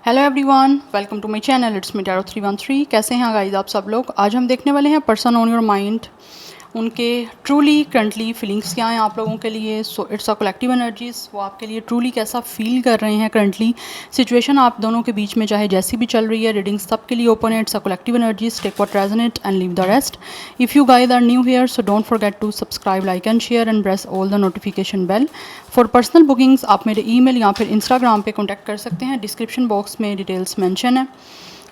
Hello everyone, welcome to my channel. It's me tarot 313। कैसे हैं guys आप सब लोग। आज हम देखने वाले हैं पर्सन ऑन योर माइंड, उनके ट्रूली करंटली फीलिंग्स क्या हैं आप लोगों के लिए। So it's a collective energies. वो आपके लिए ट्रूली कैसा फील कर रहे हैं करंटली सिचुएशन आप दोनों के बीच में, चाहे जैसी भी चल रही है। रीडिंग्स सबके लिए ओपन है। It's a collective energies. Take what resonate and leave the rest. If you guys are new here so don't forget to subscribe, like and share and press all the notification bell. For personal bookings आप मेरे email या फिर Instagram पे contact कर सकते हैं। Description box में details mention है,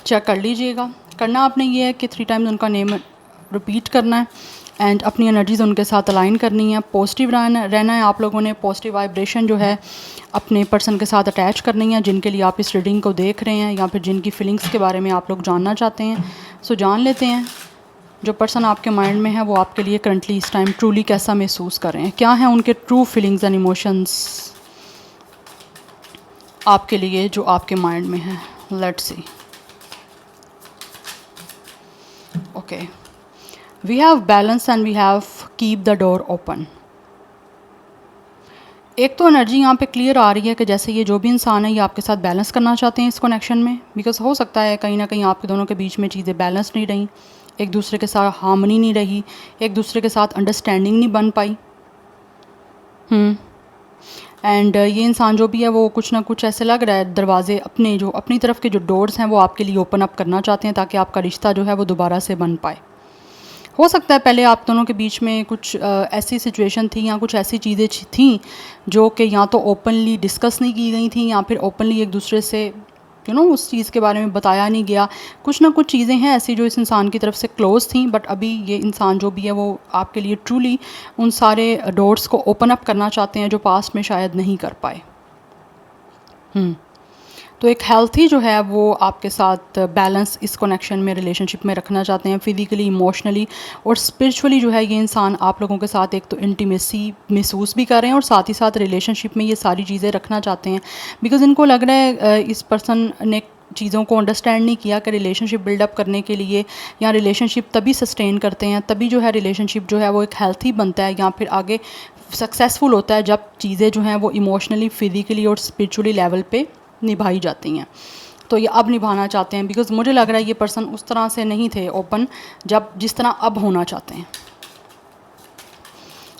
चेक कर लीजिएगा। करना आपने ये है कि 3 टाइम्स उनका नेम रिपीट करना है एंड अपनी एनर्जीज उनके साथ अलाइन करनी है। पॉजिटिव रहना है आप लोगों ने। पॉजिटिव वाइब्रेशन जो है अपने पर्सन के साथ अटैच करनी है, जिनके लिए आप इस रीडिंग को देख रहे हैं या फिर जिनकी फीलिंग्स के बारे में आप लोग जानना चाहते हैं। सो जान लेते हैं जो पर्सन आपके माइंड में है वो आपके लिए करंटली इस टाइम ट्रूली कैसा महसूस कर रहे हैं, क्या है उनके ट्रू फीलिंग्स एंड इमोशंस आपके लिए जो आपके माइंड में है। Let's see. Okay, we have balance and we have keep the door open. एक तो एनर्जी यहाँ पे क्लियर आ रही है कि जैसे ये जो भी इंसान है ये आपके साथ बैलेंस करना चाहते हैं इस कनेक्शन में। बिकॉज हो सकता है कहीं ना कहीं आपके दोनों के बीच में चीज़ें बैलेंस नहीं रही, एक दूसरे के साथ हार्मनी नहीं रही, एक दूसरे के साथ अंडरस्टैंडिंग नहीं बन पाई। एंड ये इंसान जो भी है वो कुछ ना कुछ ऐसे लग रहा है दरवाजे अपनी तरफ के जो डोर्स हैं वो आपके लिए ओपन अप करना चाहते हैं ताकि आपका रिश्ता जो है वो दोबारा से बन पाए। हो सकता है पहले आप दोनों के बीच में कुछ ऐसी सिचुएशन थी या कुछ ऐसी चीज़ें थी जो कि या तो ओपनली डिस्कस नहीं की गई थी या फिर ओपनली एक दूसरे से उस चीज़ के बारे में बताया नहीं गया। कुछ ना कुछ चीज़ें हैं ऐसी जो इस इंसान की तरफ से क्लोज थी, बट अभी ये इंसान जो भी है वो आपके लिए ट्रूली उन सारे डोर्स को ओपन अप करना चाहते हैं जो पास्ट में शायद नहीं कर पाए। तो एक हेल्थी जो है वो आपके साथ बैलेंस इस कनेक्शन में रिलेशनशिप में रखना चाहते हैं, फिजिकली, इमोशनली और स्पिरिचुअली। जो है ये इंसान आप लोगों के साथ एक तो इंटीमेसी महसूस भी कर रहे हैं और साथ ही साथ रिलेशनशिप में ये सारी चीज़ें रखना चाहते हैं। बिकॉज इनको लग रहा है इस पर्सन ने चीज़ों को अंडरस्टैंड नहीं किया कि रिलेशनशिप बिल्डअप करने के लिए या रिलेशनशिप तभी सस्टेन करते हैं, तभी जो है रिलेशनशिप जो है वो एक हेल्थी बनता है या फिर आगे सक्सेसफुल होता है जब चीज़ें जो हैं वो इमोशनली, फिजिकली और स्पिरिचुअली लेवल पे निभाई जाती हैं। तो ये अब निभाना चाहते हैं। बिकॉज मुझे लग रहा है ये पर्सन उस तरह से नहीं थे ओपन जिस तरह अब होना चाहते हैं।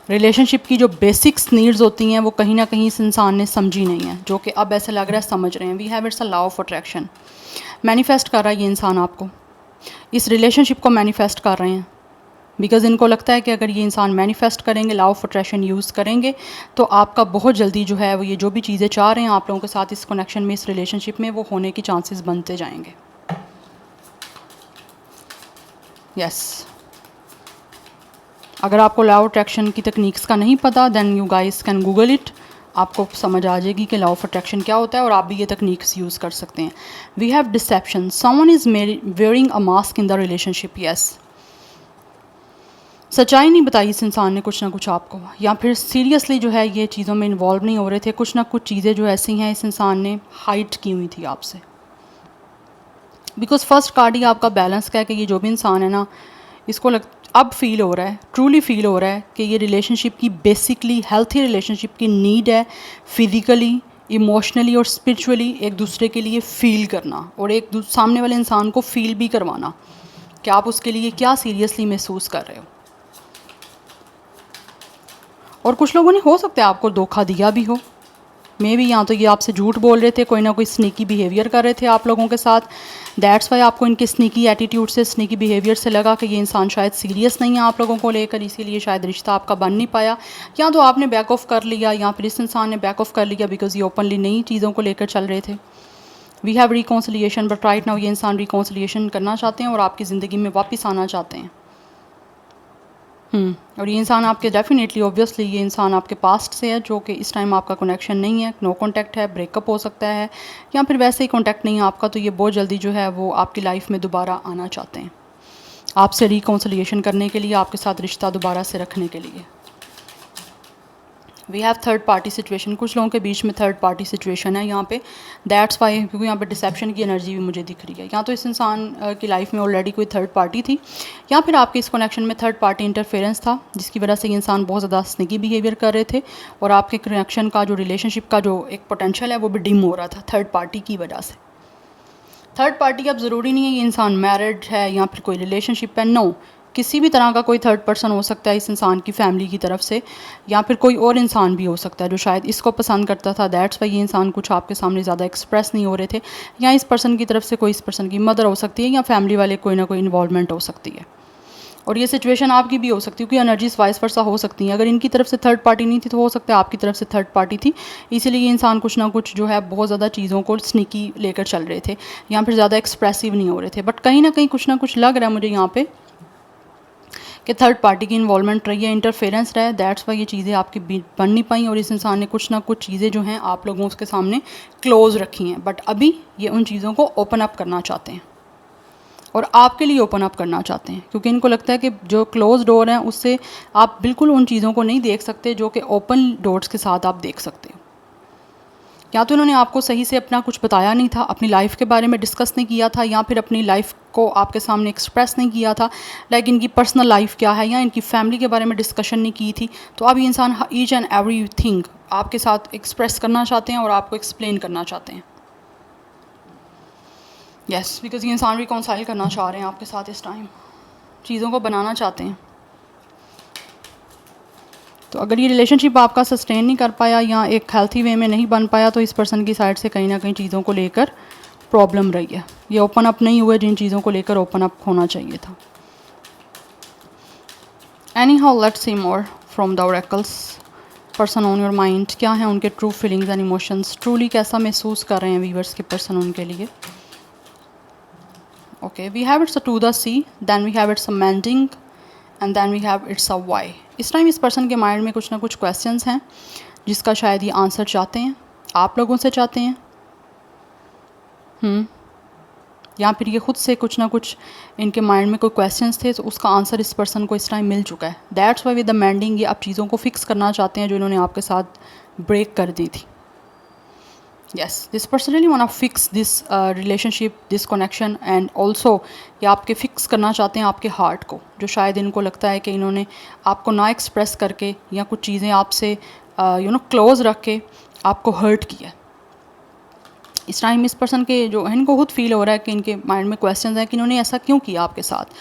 रिलेशनशिप की जो बेसिक्स नीड्स होती हैं वो कहीं ना कहीं इस इंसान ने समझी नहीं है, जो कि अब ऐसे लग रहा है समझ रहे हैं। We have it's a law of attraction. Manifest कर रहा है ये इंसान आपको, इस रिलेशनशिप को मैनिफेस्ट कर रहे हैं। बिकॉज़ इनको लगता है कि अगर ये इंसान मैनिफेस्ट करेंगे, लॉ ऑफ अट्रैक्शन यूज़ करेंगे तो आपका बहुत जल्दी जो है वो ये जो भी चीज़ें चाह रहे हैं आप लोगों के साथ इस कनेक्शन में, इस रिलेशनशिप में, वो होने की चांसेस बनते जाएंगे। यस, अगर आपको लॉ ऑफ अट्रैक्शन की टेक्निक्स का नहीं पता then you guys can google it. आपको समझ आ जाएगी कि लॉ ऑफ अट्रैक्शन क्या होता है और आप भी ये टेक्निक्स यूज़ कर सकते हैं। We have deception. Someone is wearing a mask in the relationship. Yes, सच्चाई नहीं बताई इस इंसान ने कुछ ना कुछ आपको, या फिर सीरियसली जो है ये चीज़ों में इन्वॉल्व नहीं हो रहे थे। कुछ ना कुछ चीज़ें जो ऐसी हैं इस इंसान ने हाइड की हुई थी आपसे। बिकॉज फर्स्ट कार्ड ही आपका बैलेंस का है कि ये जो भी इंसान है ना, इसको अब फील हो रहा है, ट्रूली फील हो रहा है कि ये रिलेशनशिप की बेसिकली हेल्थी रिलेशनशिप की नीड है फिज़िकली, इमोशनली और स्पिरिचुअली एक दूसरे के लिए फ़ील करना और एक सामने वाले इंसान को फ़ील भी करवाना कि आप उसके लिए क्या सीरियसली महसूस कर रहे हो। और कुछ लोगों ने हो सकता है आपको धोखा दिया भी हो, मे भी, या तो ये आपसे झूठ बोल रहे थे, कोई ना कोई स्नीकी बिहेवियर कर रहे थे आप लोगों के साथ। दैट्स वाई आपको इनके स्नीकी एटीट्यूड से, स्नीकी बिहेवियर से लगा कि ये इंसान शायद सीरियस नहीं है आप लोगों को लेकर, इसीलिए शायद रिश्ता आपका बन नहीं पाया। या तो आपने बैक ऑफ कर लिया या फिर इस इंसान ने बैक ऑफ कर लिया बिकॉज ये ओपनली नई चीज़ों को लेकर चल रहे थे। We have reconciliation, but right now ये इंसान रिकॉन्सिलिएशन करना चाहते हैं और आपकी ज़िंदगी में वापस आना चाहते हैं। और ये इंसान आपके डेफिनेटली, ऑब्वियसली ये इंसान आपके पास्ट से है, जो कि इस टाइम आपका कनेक्शन नहीं है, नो कांटेक्ट है, ब्रेकअप हो सकता है, या फिर वैसे ही कांटेक्ट नहीं है आपका। तो ये बहुत जल्दी जो है वो आपकी लाइफ में दोबारा आना चाहते हैं, आपसे रिकॉन्सिलिएशन करने के लिए, आपके साथ रिश्ता दोबारा से रखने के लिए। We have third party situation. कुछ लोगों के बीच में थर्ड पार्टी सिचुएशन है यहाँ पे। दैट्स वाई, क्योंकि यहाँ पे डिसेप्शन की एनर्जी भी मुझे दिख रही है। या तो इस इंसान की लाइफ में ऑलरेडी कोई थर्ड पार्टी थी, या फिर आपके इस कनेक्शन में थर्ड पार्टी इंटरफेरेंस था, जिसकी वजह से ये इंसान बहुत ज़्यादा स्निकी बिहेवियर कर रहे थे और आपके कनेक्शन का जो रिलेशनशिप का जो एक पोटेंशियल है वो भी डिम हो रहा था थर्ड पार्टी की वजह से। थर्ड पार्टी अब ज़रूरी नहीं है ये इंसान मैरिड है या फिर कोई रिलेशनशिप है, नो, किसी भी तरह का कोई थर्ड पर्सन हो सकता है इस इंसान की फैमिली की तरफ से, या फिर कोई और इंसान भी हो सकता है जो शायद इसको पसंद करता था, दैट्स वाई ये इंसान कुछ आपके सामने ज़्यादा एक्सप्रेस नहीं हो रहे थे, या इस पर्सन की तरफ से कोई इस पर्सन की मदर हो सकती है या फैमिली वाले कोई ना कोई इन्वॉल्वमेंट हो सकती है। और ये सिचुएशन आपकी भी हो सकती है, क्योंकि एनर्जीज वाइस वर्सा हो सकती हैं। अगर इनकी तरफ से थर्ड पार्टी नहीं थी तो हो सकता है आपकी तरफ से थर्ड पार्टी थी, इसीलिए ये इंसान कुछ ना कुछ जो है बहुत ज़्यादा चीज़ों को स्नीकी लेकर चल रहे थे या फिर ज़्यादा एक्सप्रेसिव नहीं हो रहे थे। बट कहीं ना कहीं कुछ ना कुछ लग रहा है मुझे यहाँ पे कि थर्ड पार्टी की इन्वॉल्वमेंट रही है, इंटरफेरेंस रहा है, दैट्स वाई ये चीज़ें आपकी बन नहीं पाई और इस इंसान ने कुछ ना कुछ चीज़ें जो हैं आप लोगों के सामने क्लोज रखी हैं। बट अभी ये उन चीज़ों को ओपन अप करना चाहते हैं और आपके लिए ओपन अप करना चाहते हैं, क्योंकि इनको लगता है कि जो क्लोज डोर हैं उससे आप बिल्कुल उन चीज़ों को नहीं देख सकते जो कि ओपन डोर्स के साथ आप देख सकते हो। या तो इन्होंने आपको सही से अपना कुछ बताया नहीं था, अपनी लाइफ के बारे में डिस्कस नहीं किया था, या फिर अपनी लाइफ को आपके सामने एक्सप्रेस नहीं किया था, लाइक इनकी पर्सनल लाइफ क्या है या इनकी फैमिली के बारे में डिस्कशन नहीं की थी। तो अब ये इंसान ईच एंड एवरी थिंग आपके साथ एक्सप्रेस करना चाहते हैं और आपको एक्सप्लेन करना चाहते हैं। यस, बिकॉज ये इंसान रिकॉन्साइल करना चाह रहे हैं आपके साथ इस टाइम, चीज़ों को बनाना चाहते हैं। तो अगर ये रिलेशनशिप आपका सस्टेन नहीं कर पाया या एक हेल्थी वे में नहीं बन पाया तो इस पर्सन की साइड से कहीं ना कहीं चीज़ों को लेकर प्रॉब्लम रही है। ये ओपन अप नहीं हुए जिन चीज़ों को लेकर ओपन अप होना चाहिए था। Any how let's C more from the oracles. Person on your mind, क्या है उनके true feelings and emotions, truly कैसा महसूस कर रहे हैं व्यूअर्स के पर्सन उनके लिए। Okay, we have it's a to the sea, then we have it's a mending and then we have it's a why. इस टाइम इस पर्सन के माइंड में कुछ ना कुछ क्वेश्चंस हैं जिसका शायद ये आंसर चाहते हैं, आप लोगों से चाहते हैं, या फिर ये खुद से कुछ ना कुछ इनके माइंड में कोई क्वेश्चंस थे तो उसका आंसर इस पर्सन को इस टाइम मिल चुका है। That's why with the mending ये आप चीज़ों को फिक्स करना चाहते हैं जो इन्होंने आपके साथ ब्रेक कर दी थी। yes, this person really want to fix this relationship, this connection, and also ये आपके फिक्स करना चाहते हैं आपके हार्ट को, जो शायद इनको लगता है कि इन्होंने आपको ना एक्सप्रेस करके या कुछ चीज़ें आपसे क्लोज रख के आपको हर्ट किया। इस टाइम इस पर्सन के जो है इनको खुद फील हो रहा है कि इनके माइंड में क्वेश्चन है कि इन्होंने ऐसा क्यों किया आपके साथ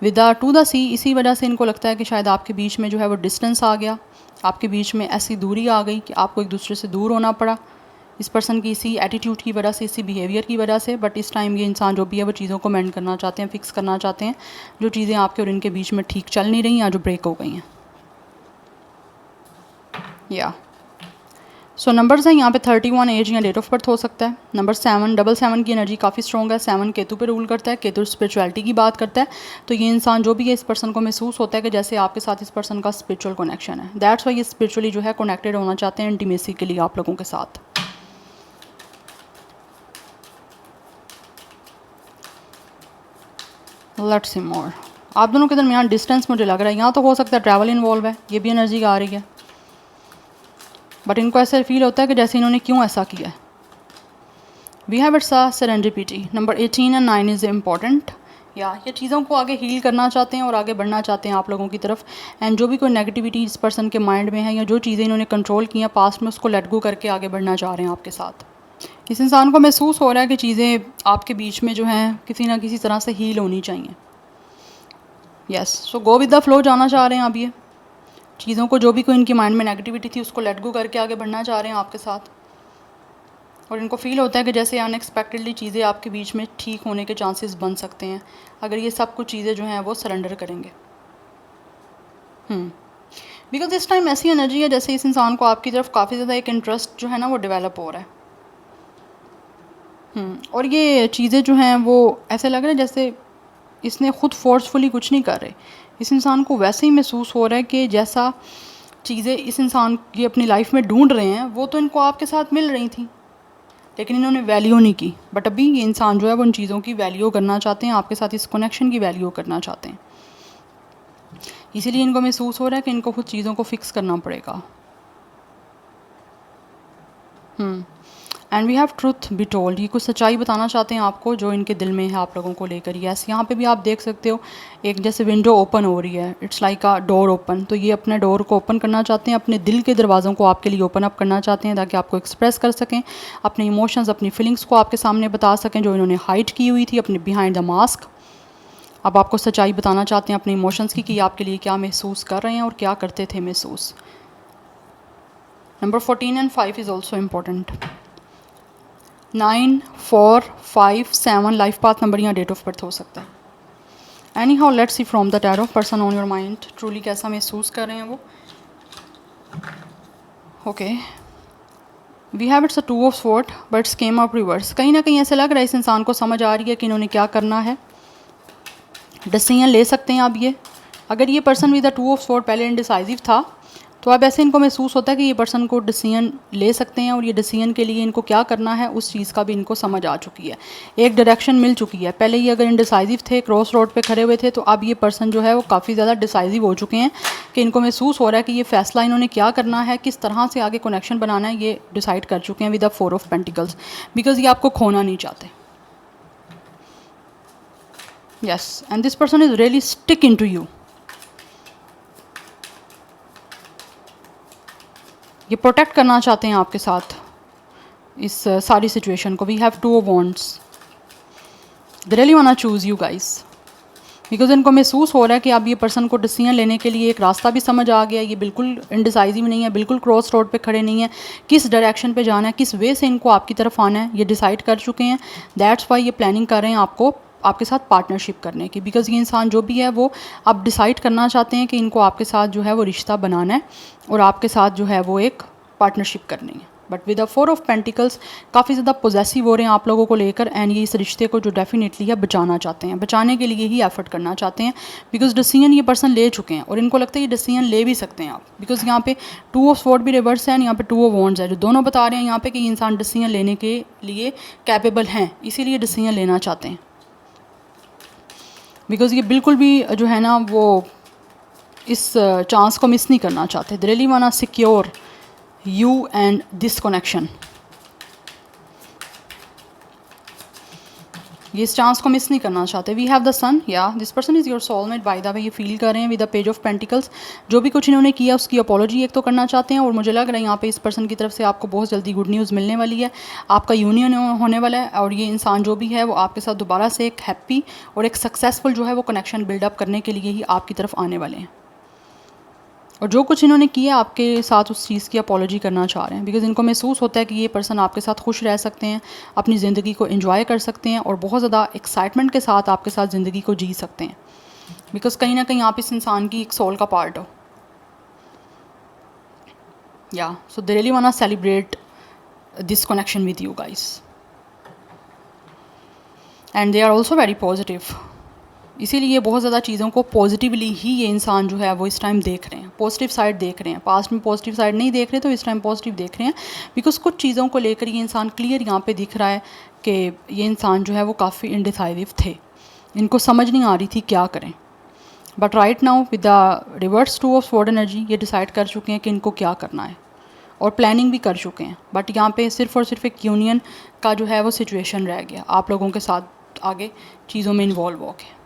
विद द टू द सी। इसी वजह से इनको लगता है कि शायद आपके बीच में जो है वो डिस्टेंस आ गया, आपके बीच में ऐसी दूरी आ गई कि आपको एक दूसरे से दूर होना पड़ा इस पर्सन की इसी एटीट्यूड की वजह से, इसी बिहेवियर की वजह से। बट इस टाइम ये इंसान जो भी है वो चीज़ों को मेंड करना चाहते हैं, फिक्स करना चाहते हैं जो चीज़ें आपके और इनके बीच में ठीक चल नहीं रही या जो ब्रेक हो गई हैं। या सो नंबर्स हैं यहाँ पे 31 एज या डेट ऑफ बर्थ हो सकता है। नंबर 7, 7 की एनर्जी काफ़ी स्ट्रॉग है। 7 केतु पे रूल करता है, केतु स्पिरिचुअलिटी की बात करता है। तो ये इंसान जो भी है इस पर्सन को महसूस होता है कि जैसे आपके साथ इस पर्सन का स्पिरिचुअल कनेक्शन है। दैट्स वाई ये स्पिरिचुअली जो है कनेक्टेड होना चाहते हैं इंटीमेसी के लिए आप लोगों के साथ। लेट्स सी मोर। आप दोनों के दरमियान डिस्टेंस मुझे लग रहा है, यहाँ तो हो सकता है ट्रैवल इन्वॉल्व है, ये भी एनर्जी आ रही है। बट इनको ऐसा फील होता है कि जैसे इन्होंने क्यों ऐसा किया है। We have it's a serendipity. Number 18 and 9 is important. या ये चीज़ों को आगे हील करना चाहते हैं और आगे बढ़ना चाहते हैं आप लोगों की तरफ। एंड जो भी कोई नेगेटिविटी इस पर्सन के माइंड में है या जो चीज़ें इन्होंने कंट्रोल की हैं पास्ट में, उसको लेट गो करके आगे बढ़ना चाह रहे हैं आपके साथ। इस इंसान को महसूस हो रहा है कि चीज़ें आपके बीच में जो हैं किसी ना किसी तरह से हील होनी चाहिए। Yes, so go with the flow जाना चाह रहे हैं आप। ये चीज़ों को जो भी कोई इनकी माइंड में नेगेटिविटी थी उसको लेट गो करके आगे बढ़ना चाह रहे हैं आपके साथ। और इनको फील होता है कि जैसे अनएक्सपेक्टेडली चीज़ें आपके बीच में ठीक होने के चांसेस बन सकते हैं अगर ये सब कुछ चीज़ें जो हैं वो सरेंडर करेंगे। बिकॉज इस टाइम ऐसी एनर्जी है जैसे इस इंसान को आपकी तरफ काफ़ी ज़्यादा एक इंटरेस्ट जो है ना वो डेवलप हो रहा है। और ये चीज़ें जो हैं वो ऐसे लग रहा है जैसे इसने खुद फोर्सफुली कुछ नहीं कर रहे। इस इंसान को वैसे ही महसूस हो रहा है कि जैसा चीज़ें इस इंसान की अपनी लाइफ में ढूंढ रहे हैं वो तो इनको आपके साथ मिल रही थी लेकिन इन्होंने वैल्यू नहीं की। बट अभी ये इंसान जो है वो उन चीज़ों की वैल्यू करना चाहते हैं, आपके साथ इस कनेक्शन की वैल्यू करना चाहते हैं। इसीलिए इनको महसूस हो रहा है कि इनको खुद चीज़ों को फिक्स करना पड़ेगा। And we have truth be told, ये कुछ सच्चाई बताना चाहते हैं आपको जो इनके दिल में है आप लोगों को लेकर। यस, यहाँ पे भी आप देख सकते हो एक जैसे विंडो ओपन हो रही है, it's like a door open. तो ये अपने डोर को ओपन करना चाहते हैं, अपने दिल के दरवाज़ों को आपके लिए ओपन अप करना चाहते हैं ताकि आपको एक्सप्रेस कर सकें, अपने इमोशंस अपनी फीलिंग्स को आपके सामने बता सकें जो इन्होंने हाइड की हुई थी अपने बिहाइंड द मास्क। अब आपको सच्चाई बताना चाहते हैं अपने इमोशंस की कि आपके लिए क्या महसूस कर रहे हैं और क्या करते थे महसूस। Number 14 and 5 is also important. 9, 4, 5, 7 life path number या डेट ऑफ बर्थ हो सकता है। Any how let's see from the tarot person on your mind truly कैसा महसूस कर रहे हैं वो। Okay, we have it's a 2 of sword but it's came up reverse. कहीं ना कहीं ऐसे लग रहा है इस इंसान को समझ आ रही है कि इन्होंने क्या करना है, डिसीजन ले सकते हैं आप। ये अगर ये person with the 2 of sword पहले इनडिसाइसिव था तो अब ऐसे इनको महसूस होता है कि ये पर्सन को डिसीजन ले सकते हैं और ये डिसीजन के लिए इनको क्या करना है उस चीज़ का भी इनको समझ आ चुकी है, एक डायरेक्शन मिल चुकी है। पहले ये अगर इनडिसाइसिव थे, क्रॉस रोड पे खड़े हुए थे, तो अब ये पर्सन जो है वो काफ़ी ज़्यादा डिसाइसिव हो चुके हैं कि इनको महसूस हो रहा है कि ये फैसला इन्होंने क्या करना है, किस तरह से आगे कनेक्शन बनाना है, ये डिसाइड कर चुके हैं with the 4 of pentacles, because ये आपको खोना नहीं चाहते। Yes, and this person is really stick in to you. ये प्रोटेक्ट करना चाहते हैं आपके साथ इस सारी सिचुएशन को। We have 2 of wands, they really want to choose you guys, because इनको महसूस हो रहा है कि अब ये पर्सन को डिसीजन लेने के लिए एक रास्ता भी समझ आ गया। ये बिल्कुल इनडिसाइसिव नहीं है, बिल्कुल क्रॉस रोड पे खड़े नहीं है, किस डायरेक्शन पे जाना है, किस वे से इनको आपकी तरफ आना है, ये डिसाइड कर चुके हैं। दैट्स वाई ये प्लानिंग कर रहे हैं आपको आपके साथ पार्टनरशिप करने की, बिकॉज ये इंसान जो भी है वो अब डिसाइड करना चाहते हैं कि इनको आपके साथ जो है वो रिश्ता बनाना है और आपके साथ जो है वो एक पार्टनरशिप करनी है। But with the 4 of pentacles काफ़ी ज़्यादा पॉजेसिव हो रहे हैं आप लोगों को लेकर, एंड ये इस रिश्ते को जो डेफिनेटली है बचाना चाहते हैं, बचाने के लिए ही एफर्ट करना चाहते हैं, बिकॉज डिसीजन ये पर्सन ले चुके हैं और इनको लगता है ये डिसीजन ले भी सकते हैं आप, बिकॉज यहाँ पे 2 ऑफ स्वॉर्ड भी रिवर्स है, यहाँ पे 2 ऑफ वॉन्ड्स है, जो दोनों बता रहे हैं यहाँ पे कि इंसान डिसीजन लेने के लिए कैपेबल हैं, इसीलिए डिसीजन लेना चाहते हैं। बिकॉज ये बिल्कुल भी जो है ना वो इस चांस को मिस नहीं करना चाहते। They really want to secure you and this connection, ये इस चांस को मिस नहीं करना चाहते। वी हैव द सन, या this person is your soulmate by the way, ये फील कर रहे हैं with the page of pentacles. जो भी कुछ इन्होंने किया उसकी अपॉलॉजी एक तो करना चाहते हैं, और मुझे लग रहा है यहाँ पे इस पर्सन की तरफ से आपको बहुत जल्दी गुड न्यूज़ मिलने वाली है, आपका यूनियन होने वाला है, और ये इंसान जो भी है वो आपके साथ दोबारा से एक हैप्पी और एक सक्सेसफुल जो है वो कनेक्शन बिल्डअप करने के लिए ही आपकी तरफ आने वाले हैं। और जो कुछ इन्होंने किया आपके साथ उस चीज़ की अपॉलॉजी करना चाह रहे हैं, बिकॉज इनको महसूस होता है कि ये पर्सन आपके साथ खुश रह सकते हैं, अपनी ज़िंदगी को एंजॉय कर सकते हैं और बहुत ज़्यादा एक्साइटमेंट के साथ आपके साथ ज़िंदगी को जी सकते हैं, बिकॉज कहीं ना कहीं आप इस इंसान की एक सोल का पार्ट हो। Yeah so they really want to celebrate this connection with you guys, and they are also very positive. इसीलिए बहुत ज़्यादा चीज़ों को पॉजिटिवली ही ये इंसान जो है वो इस टाइम देख रहे हैं, पॉजिटिव साइड देख रहे हैं। पास्ट में पॉजिटिव साइड नहीं देख रहे तो इस टाइम पॉजिटिव देख रहे हैं, बिकॉज कुछ चीज़ों को लेकर ये इंसान क्लियर यहाँ पे दिख रहा है कि ये इंसान जो है वो काफ़ी इनडिसाइसिव थे, इनको समझ नहीं आ रही थी क्या करें। But right now with the reverse 2 of sword energy ये डिसाइड कर चुके हैं कि इनको क्या करना है, और प्लानिंग भी कर चुके हैं। बट यहाँ पे सिर्फ और सिर्फ एक यूनियन का जो है वो सिचुएशन रह गया, आप लोगों के साथ आगे चीज़ों में इन्वॉल्व हो गए।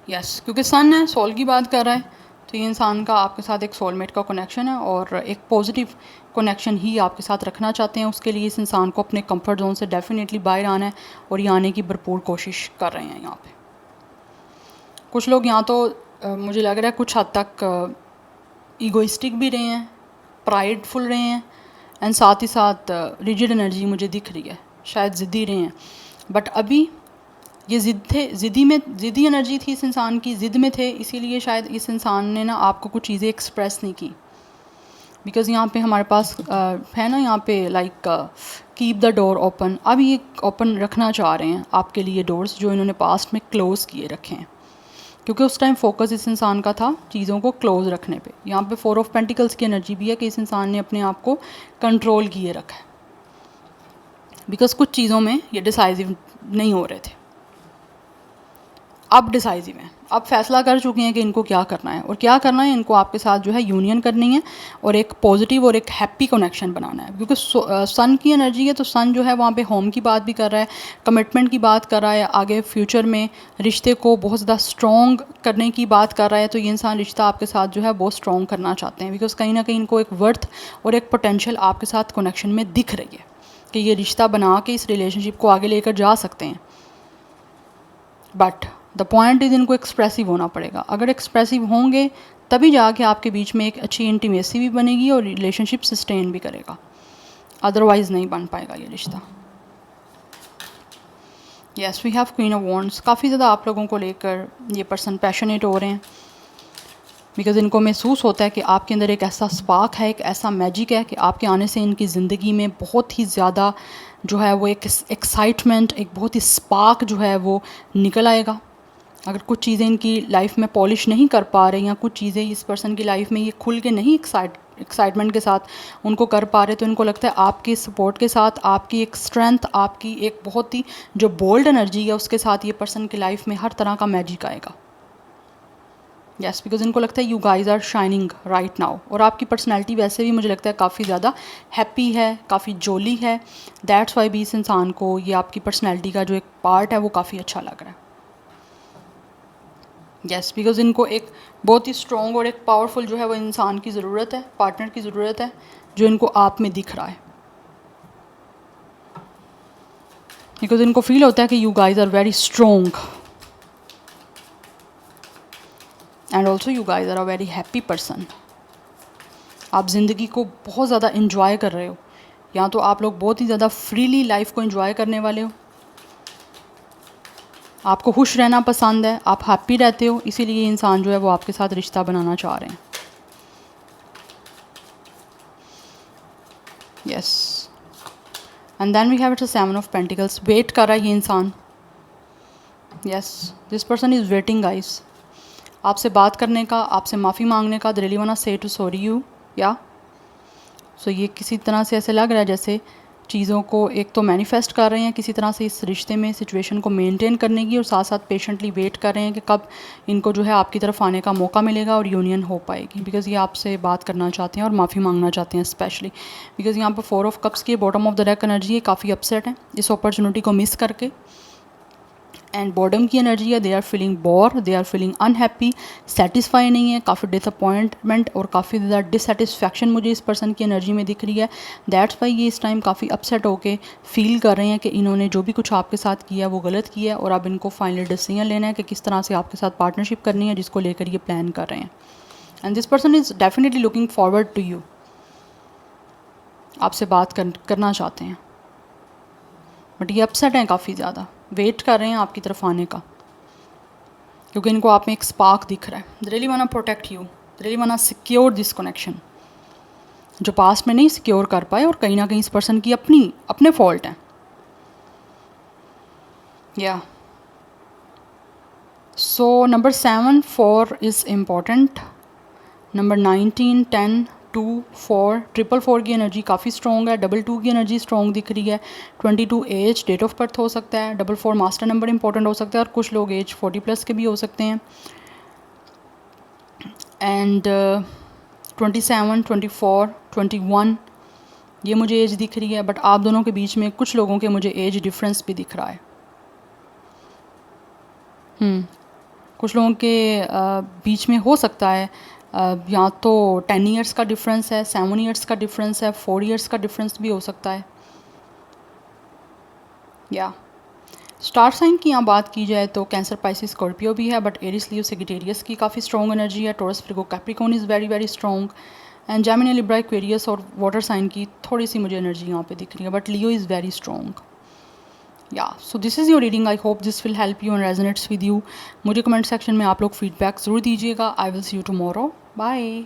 यस, क्योंकि सन है, सोल की बात कर रहा है, तो ये इंसान का आपके साथ एक सोलमेट का कनेक्शन है और एक पॉजिटिव कनेक्शन ही आपके साथ रखना चाहते हैं। उसके लिए इस इंसान को अपने कंफर्ट जोन से डेफिनेटली बाहर आना है और ये आने की भरपूर कोशिश कर रहे हैं। यहाँ पे कुछ लोग यहाँ तो मुझे लग रहा है कुछ हद तक ईगोइस्टिक भी रहे हैं, प्राइडफुल रहे हैं, एंड साथ ही साथ रिजिड एनर्जी मुझे दिख रही है, शायद ज़िद्दी रहे हैं। बट अभी ये ज़िद्दी एनर्जी थी इस इंसान की, ज़िद में थे, इसीलिए शायद इस इंसान ने ना आपको कुछ चीज़ें एक्सप्रेस नहीं की, बिकॉज़ यहाँ पे हमारे पास है ना यहाँ पे like keep the door open. अब ये ओपन रखना चाह रहे हैं आपके लिए डोर्स जो इन्होंने पास्ट में क्लोज़ किए रखे हैं, क्योंकि उस टाइम फोकस इस इंसान का था चीज़ों को क्लोज़ रखने पे। यहाँ पे 4 ऑफ पेंटिकल्स की एनर्जी भी है कि इस इंसान ने अपने आप को कंट्रोल किए रखा है, बिकॉज़ कुछ चीज़ों में ये डिसाइसिव नहीं हो रहे थे। अब डिसाइसिव हैं, अब फैसला कर चुके हैं कि इनको क्या करना है, और क्या करना है, इनको आपके साथ जो है यूनियन करनी है और एक पॉजिटिव और एक हैप्पी कनेक्शन बनाना है। क्योंकि सन की एनर्जी है, तो सन जो है वहाँ पे होम की बात भी कर रहा है, कमिटमेंट की बात कर रहा है, आगे फ्यूचर में रिश्ते को बहुत ज़्यादा स्ट्रॉन्ग करने की बात कर रहा है। तो ये इंसान रिश्ता आपके साथ जो है बहुत स्ट्रॉन्ग करना चाहते हैं, बिकॉज कहीं ना कहीं इनको एक वर्थ और एक पोटेंशियल आपके साथ कनेक्शन में दिख रही है कि ये रिश्ता बना के इस रिलेशनशिप को आगे लेकर जा सकते हैं। बट द पॉइंट इज़, इनको एक्सप्रेसिव होना पड़ेगा। अगर एक्सप्रेसिव होंगे तभी जाके आपके बीच में एक अच्छी इंटीमेसी भी बनेगी और रिलेशनशिप सस्टेन भी करेगा, अदरवाइज़ नहीं बन पाएगा ये रिश्ता। Yes, we have queen of wands. काफ़ी ज़्यादा आप लोगों को लेकर ये पर्सन पैशनेट हो रहे हैं, बिकॉज़ इनको महसूस होता है कि आपके अंदर एक ऐसा स्पार्क है, एक ऐसा मैजिक है कि आपके आने से इनकी ज़िंदगी में बहुत ही ज़्यादा जो है वो एक एक्साइटमेंट, एक बहुत ही स्पार्क जो है वो निकल आएगा। अगर कुछ चीज़ें इनकी लाइफ में पॉलिश नहीं कर पा रहे, या कुछ चीज़ें इस पर्सन की लाइफ में ये खुल के नहीं एक्साइटमेंट के साथ उनको कर पा रहे, तो इनको लगता है आपके सपोर्ट के साथ, आपकी एक स्ट्रेंथ, आपकी एक बहुत ही जो बोल्ड एनर्जी है उसके साथ ये पर्सन की लाइफ में हर तरह का मैजिक आएगा। यस, बिकॉज इनको लगता है you guys are shining right now. और आपकी पर्सनैलिटी वैसे भी मुझे लगता है काफ़ी ज़्यादा हैप्पी है, काफ़ी जोली है। दैट्स वाई भी इस इंसान को ये आपकी पर्सनैलिटी का जो एक पार्ट है वो काफ़ी अच्छा लग रहा है। यस, बिकॉज इनको एक बहुत ही स्ट्रॉन्ग और एक पावरफुल जो है वो इंसान की ज़रूरत है, पार्टनर की ज़रूरत है, जो इनको आप में दिख रहा है। बिकॉज इनको फील होता है कि you guys are very strong and also you guys are a very happy person. आप ज़िंदगी को बहुत ज़्यादा इंजॉय कर रहे हो, या तो आप लोग बहुत ही ज़्यादा फ्रीली लाइफ को इंजॉय करने वाले हो। आपको खुश रहना पसंद है, आप हैप्पी रहते हो, इसीलिए ये इंसान जो है वो आपके साथ रिश्ता बनाना चाह रहे हैं। Yes, and then we have it's 7 of pentacles. Wait कर रहा है ये इंसान। Yes, this person is waiting guys, आपसे बात करने का, आपसे माफ़ी मांगने का। They really want to say to sorry you, या सो ये किसी तरह से ऐसे लग रहा है जैसे चीज़ों को एक तो मैनिफेस्ट कर रहे हैं किसी तरह से इस रिश्ते में, सिचुएशन को मेंटेन करने की, और साथ साथ पेशेंटली वेट कर रहे हैं कि कब इनको जो है आपकी तरफ आने का मौका मिलेगा और यूनियन हो पाएगी। बिकॉज़ ये आपसे बात करना चाहते हैं और माफ़ी मांगना चाहते हैं स्पेशली, बिकॉज़ यहाँ पर 4 ऑफ कप्स की bottom of the deck energy है, काफ़ी अपसेट है इस अपॉर्चुनिटी को मिस करके। एंड बॉटम की एनर्जी है, they are feeling bore, they are feeling unhappy, satisfy नहीं है, काफ़ी डिसअपॉइंटमेंट और काफ़ी ज़्यादा डिससेटिस्फैक्शन मुझे इस पर्सन की एनर्जी में दिख रही है। दैट्स वाई ये इस टाइम काफ़ी अपसेट होके फील कर रहे हैं कि इन्होंने जो भी कुछ आपके साथ किया वो गलत किया है, और अब इनको फाइनल डिसीजन लेना है कि किस तरह से आपके साथ पार्टनरशिप करनी है, जिसको लेकर ये प्लान कर रहे हैं। And this person is definitely looking forward to you, आपसे बात करना चाहते हैं, बट ये अपसेट हैं, काफ़ी ज़्यादा वेट कर रहे हैं आपकी तरफ आने का, क्योंकि इनको आप में एक स्पार्क दिख रहा है। They really want to protect you, they really want to secure this connection, जो पास्ट में नहीं सिक्योर कर पाए, और कहीं ना कहीं इस पर्सन की अपने फॉल्ट हैं। या so number 7 4 is important. Number 19 10 2 4 4 की एनर्जी काफ़ी स्ट्रॉन्ग है। 2 की एनर्जी स्ट्रॉन्ग दिख रही है। 22 एज, डेट ऑफ बर्थ हो सकता है। 4 मास्टर नंबर इंपॉर्टेंट हो सकता है, और कुछ लोग एज 40+ के भी हो सकते हैं। एंड 27 24 21 ये मुझे एज दिख रही है, बट आप दोनों के बीच में कुछ लोगों के मुझे एज डिफरेंस भी दिख रहा है। कुछ लोगों के बीच में हो सकता है या तो 10 ईयर्स का डिफरेंस है, 7 ईयर्स का डिफरेंस है, 4 ईयर्स का डिफरेंस भी हो सकता है। या स्टार साइन की यहाँ बात की जाए तो कैंसर, पाइसिस, स्कॉर्पियो भी है, बट एरिस, लियो, सेजिटेरियस की काफ़ी स्ट्रॉन्ग एनर्जी है। Taurus, Virgo, Capricorn is very very strong. And Gemini, Libra, Aquarius और वाटर साइन की थोड़ी सी मुझे एनर्जी यहाँ पे दिख रही है, but Leo is very strong. Yeah so this is your reading. I hope this will help you and resonates with you. मुझे कमेंट सेक्शन में आप लोग फीडबैक ज़रूर दीजिएगा। I will see you tomorrow. Bye.